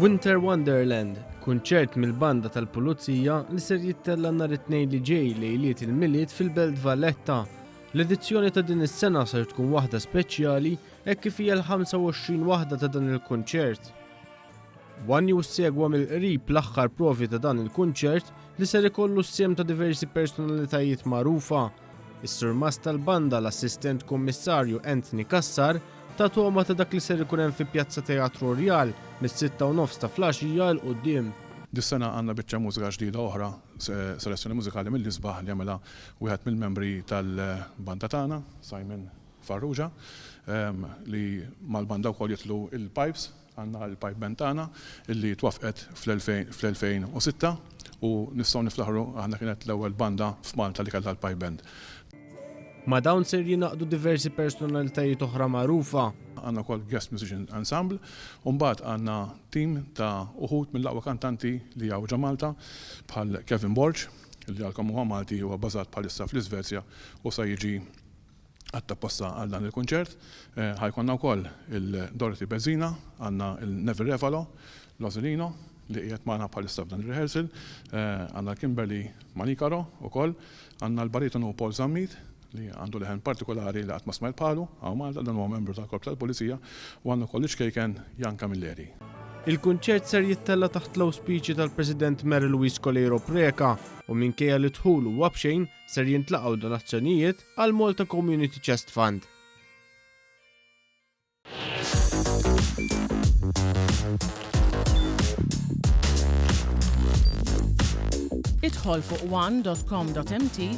Winter Wonderland, kunċert mill-banda tal-Pulizija li ser jittella nhar it-tnejn li ġej lejliet il-miliet fil-Belt Valletta. L-edizzjoni ta' din is-sena ser tkun waħda speċjali hekk kif hija l-25 waħda ta' dan il-kunċert. One News segwa mill-qrib l-aħħar provi ta' dan il-kunċert li ser ikollu ssiem ta' diversi personalitajiet magħrufa. Is-surmas tal-banda l-assistent kummissarju Anthony Kassar ta' toma ta' dak li ser ikun hemm fi Pjazza Teatru Rjal mis-6:30 ta' flaxija l qudiem. Dis-sena għandna biċċa mużika ġdida oħra, selezzjoni mużikali mill-isbaħ li għamela wieħed mill-membri tal-banda tagħna, Simon Farrugia, li mal-banda wkoll jitlu il-pipes, għandna l-pipe band tagħna illi twafqet fl-2006 u nistgħu niflaħru aħna kienet l-ewwel banda f'Malta li kellha l-pipe band. Ma' dawn ser jinaqdu diversi personalitajiet oħra magħrufa. Għandna wkoll guest musician ensemble, u mbagħad għandna tim ta' uħud mill-aqwa kantanti li hawn ġa Malta bħal Kevin Borch, li għalkemm huwa Malti huwa bbażat bħalissa fl-Iżvezja u se jiġi għattapposta għal dan il-kunċert. Ħajkonna wkoll il-Dorothy Bezzina, għandna il-Neville Revalo, Lozelino, li qiegħed magħna bħalissa f'dan ir-rehearsal, għandna Kimberly Manikaro wkoll, għandna l-baritonu Paul Zammit, li għandu leħen partikolari li għatma smajl palu, għaw Malta dan huwa membru tal-Korp tal-Pulizija, u għandu kolliġ kejken Jan Camilleri. Il-kunċert ser jittella taħt l-auspiċi tal-President Mary Louise Colero Preca u minkejja li dħul u wabxejn ser jintlaqgħu donazzjonijiet għal Malta Community Chest Fund. Idħol fuq one.com.mt